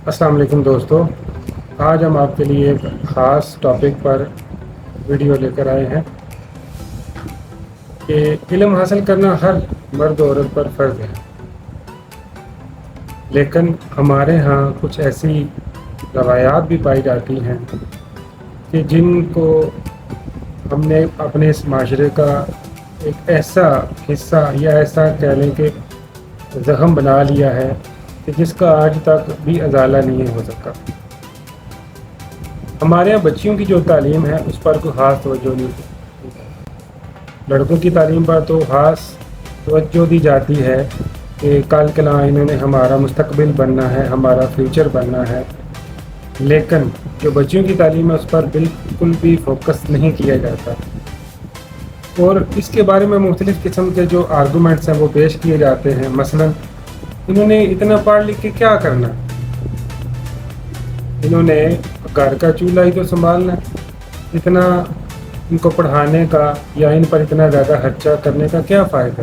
السلام علیکم دوستو، آج ہم آپ کے لیے ایک خاص ٹاپک پر ویڈیو لے کر آئے ہیں کہ علم حاصل کرنا ہر مرد و عورت پر فرض ہے، لیکن ہمارے ہاں کچھ ایسی روایات بھی پائی جاتی ہیں کہ جن کو ہم نے اپنے اس معاشرے کا ایک ایسا حصہ یا ایسا کہہ لیں کہ زخم بنا لیا ہے کہ جس کا آج تک بھی ازالہ نہیں ہو سکا۔ ہمارے یہاں بچیوں کی جو تعلیم ہے اس پر کوئی خاص توجہ نہیں دی جاتی، لڑکوں کی تعلیم پر تو خاص توجہ دی جاتی ہے کہ کل کلا انہوں نے ہمارا مستقبل بننا ہے، ہمارا فیوچر بننا ہے، لیکن جو بچیوں کی تعلیم ہے اس پر بالکل بھی فوکس نہیں کیا جاتا، اور اس کے بارے میں مختلف قسم کے جو آرگومنٹس ہیں وہ پیش کیے جاتے ہیں۔ مثلاً انہوں نے اتنا پڑھ لکھ کے کیا کرنا، انہوں نے گھر کا چولہا ہی تو سنبھالنا، اتنا ان کو پڑھانے کا یا ان پر اتنا زیادہ خرچہ کرنے کا کیا فائدہ۔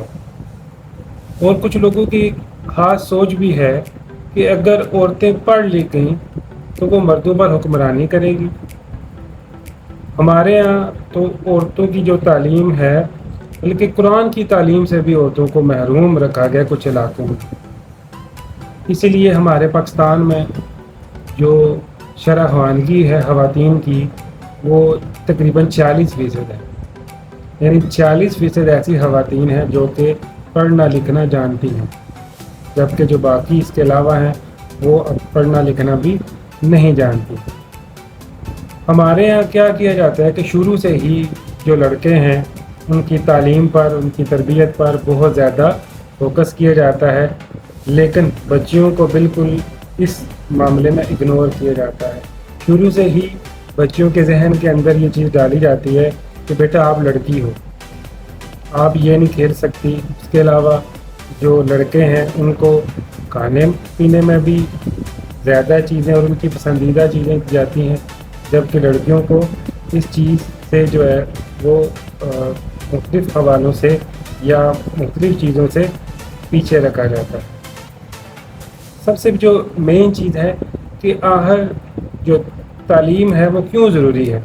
اور کچھ لوگوں کی خاص سوچ بھی ہے کہ اگر عورتیں پڑھ لکھ گئیں تو وہ مردوں پر حکمرانی کرے گی۔ ہمارے یہاں تو عورتوں کی جو تعلیم ہے بلکہ قرآن کی تعلیم سے بھی عورتوں کو محروم رکھا گیا کچھ علاقوں میں، اسی لیے ہمارے پاکستان میں جو شرح خوانگی ہے خواتین کی وہ تقریباً 40% ہے، یعنی 40% ایسی خواتین ہیں جو کہ پڑھنا لکھنا جانتی ہیں، جبکہ جو باقی اس کے علاوہ ہیں وہ پڑھنا لکھنا بھی نہیں جانتی۔ ہمارے یہاں کیا کیا جاتا ہے کہ شروع سے ہی جو لڑکے ہیں ان کی تعلیم پر، ان کی تربیت پر بہت زیادہ فوکس کیا جاتا ہے، لیکن بچیوں کو بالکل اس معاملے میں اگنور کیا جاتا ہے۔ شروع سے ہی بچیوں کے ذہن کے اندر یہ چیز ڈالی جاتی ہے کہ بیٹا آپ لڑکی ہو، آپ یہ نہیں کھیل سکتی۔ اس کے علاوہ جو لڑکے ہیں ان کو کھانے پینے میں بھی زیادہ چیزیں اور ان کی پسندیدہ چیزیں دی جاتی ہیں، جبکہ لڑکیوں کو اس چیز سے جو ہے وہ مختلف حوالوں سے یا مختلف چیزوں سے پیچھے رکھا جاتا ہے۔ سب سے جو مین چیز ہے کہ آخر جو تعلیم ہے وہ کیوں ضروری ہے۔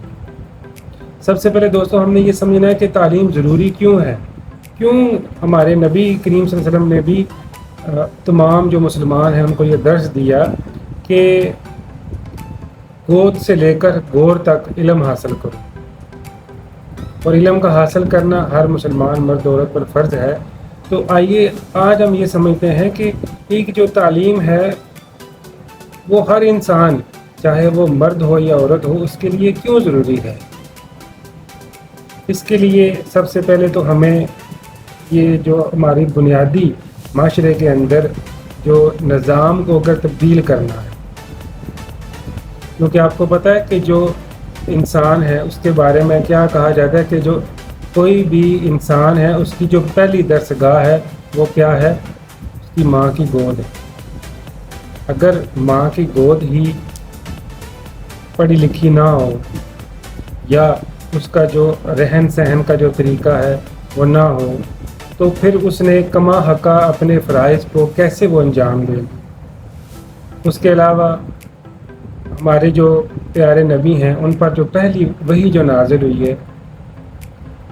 سب سے پہلے دوستو ہم نے یہ سمجھنا ہے کہ تعلیم ضروری کیوں ہے، کیوں ہمارے نبی کریم صلی اللہ علیہ وسلم نے بھی تمام جو مسلمان ہیں ان کو یہ درس دیا کہ گود سے لے کر گور تک علم حاصل کرو، اور علم کا حاصل کرنا ہر مسلمان مرد عورت پر فرض ہے۔ تو آئیے آج ہم یہ سمجھتے ہیں کہ ایک جو تعلیم ہے وہ ہر انسان چاہے وہ مرد ہو یا عورت ہو اس کے لیے کیوں ضروری ہے۔ اس کے لیے سب سے پہلے تو ہمیں یہ جو ہماری بنیادی معاشرے کے اندر جو نظام کو اگر تبدیل کرنا ہے، کیونکہ آپ کو پتہ ہے کہ جو انسان ہے اس کے بارے میں کیا کہا جاتا ہے کہ جو کوئی بھی انسان ہے اس کی جو پہلی درسگاہ ہے وہ کیا ہے، اس کی ماں کی گود ہے۔ اگر ماں کی گود ہی پڑھی لکھی نہ ہو یا اس کا جو رہن سہن کا جو طریقہ ہے وہ نہ ہو تو پھر اس نے کما حقہ اپنے فرائض کو کیسے وہ انجام دے۔ اس کے علاوہ ہمارے جو پیارے نبی ہیں ان پر جو پہلی وحی جو نازل ہوئی ہے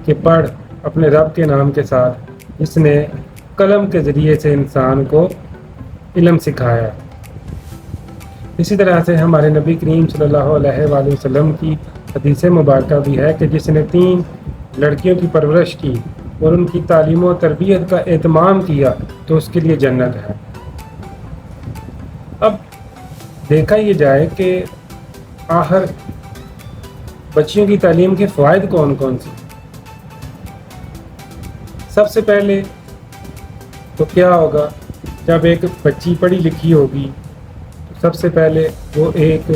کہ پڑھ اپنے رب کے نام کے ساتھ، اس نے قلم کے ذریعے سے انسان کو علم سکھایا۔ اسی طرح سے ہمارے نبی کریم صلی اللہ علیہ وآلہ وسلم کی حدیث مبارکہ بھی ہے کہ جس نے 3 لڑکیوں کی پرورش کی اور ان کی تعلیم و تربیت کا اہتمام کیا تو اس کے لیے جنت ہے۔ اب دیکھا یہ جائے کہ آخر بچیوں کی تعلیم کے فوائد کون کون سے۔ سب سے پہلے تو کیا ہوگا، جب ایک بچی پڑھی لکھی ہوگی تو سب سے پہلے وہ ایک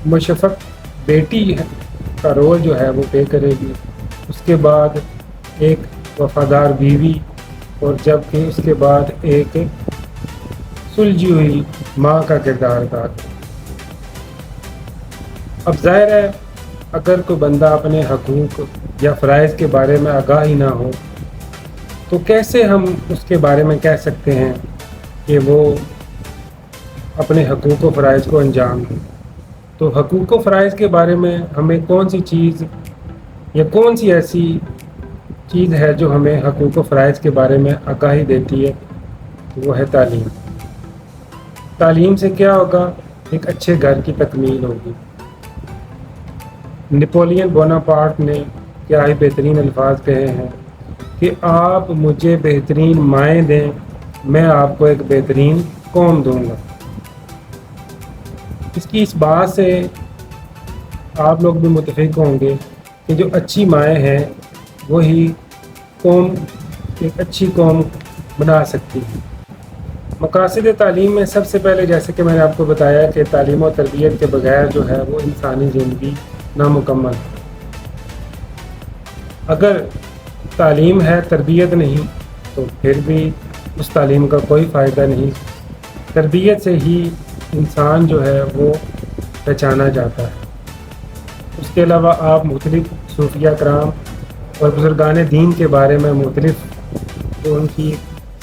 مشفق بیٹی کا رول جو ہے وہ پلے کرے گی، اس کے بعد ایک وفادار بیوی، اور جبکہ اس کے بعد ایک سلجھی ہوئی ماں کا کردار ادا کرے۔ اب ظاہر ہے اگر کوئی بندہ اپنے حقوق یا فرائض کے بارے میں آگاہ ہی نہ ہو تو کیسے ہم اس کے بارے میں کہہ سکتے ہیں کہ وہ اپنے حقوق و فرائض کو انجام دیں۔ تو حقوق و فرائض کے بارے میں ہمیں کون سی چیز یا کون سی ایسی چیز ہے جو ہمیں حقوق و فرائض کے بارے میں آگاہی دیتی ہے؟ وہ ہے تعلیم۔ تعلیم سے کیا ہوگا؟ ایک اچھے گھر کی تکمیل ہوگی۔ نپولین بوناپارٹ نے کیا ہی بہترین الفاظ کہے ہیں کہ آپ مجھے بہترین مائیں دیں، میں آپ کو ایک بہترین قوم دوں گا۔ اس بات سے آپ لوگ بھی متفق ہوں گے کہ جو اچھی مائیں ہیں وہی قوم ایک اچھی قوم بنا سکتی ہے۔ مقاصد تعلیم میں سب سے پہلے، جیسے کہ میں نے آپ کو بتایا کہ تعلیم و تربیت کے بغیر جو ہے وہ انسانی زندگی نامکمل ہے۔ اگر تعلیم ہے تربیت نہیں تو پھر بھی اس تعلیم کا کوئی فائدہ نہیں۔ تربیت سے ہی انسان جو ہے وہ پہچانا جاتا ہے۔ اس کے علاوہ آپ مختلف صوفیہ کرام اور بزرگان دین کے بارے میں مختلف جو ان کی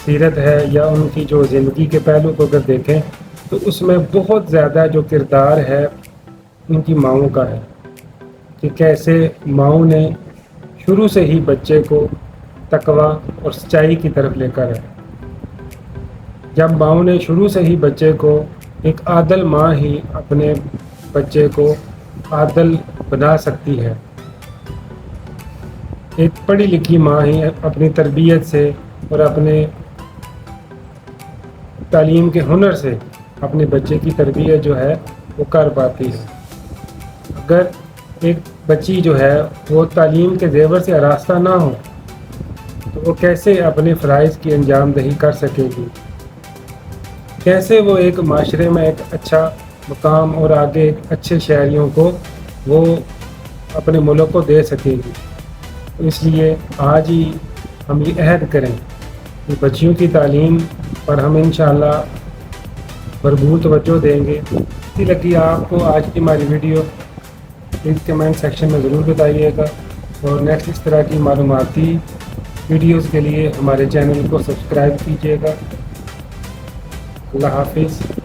سیرت ہے یا ان کی جو زندگی کے پہلو کو اگر دیکھیں تو اس میں بہت زیادہ جو کردار ہے ان کی ماؤں کا ہے کہ کیسے ماؤں نے شروع سے ہی بچے کو تقوی اور سچائی کی طرف لے کر ہے۔ جب ماؤں نے شروع سے ہی بچے کو، ایک عادل ماں ہی اپنے بچے کو عادل بنا سکتی ہے۔ ایک پڑھی لکھی ماں ہی اپنی تربیت سے اور اپنے تعلیم کے ہنر سے اپنے بچے کی تربیت جو ہے وہ کر پاتی ہے۔ اگر ایک بچی جو ہے وہ تعلیم کے زیور سے آراستہ نہ ہو تو وہ کیسے اپنے فرائض کی انجام دہی کر سکے گی؟ کیسے وہ ایک معاشرے میں ایک اچھا مقام اور آگے ایک اچھے شہریوں کو وہ اپنے ملک کو دے سکے گی؟ اس لیے آج ہی ہم یہ عہد کریں کہ بچیوں کی تعلیم پر ہم انشاءاللہ بھرپور توجہ دیں گے۔ اسی لگی آپ کو آج کی ہماری ویڈیو پلیز کمنٹ سیکشن میں ضرور بتائیے گا، اور نیکسٹ اس طرح کی معلوماتی ویڈیوز کے لیے ہمارے چینل کو سبسکرائب کیجیے گا۔ اللہ حافظ۔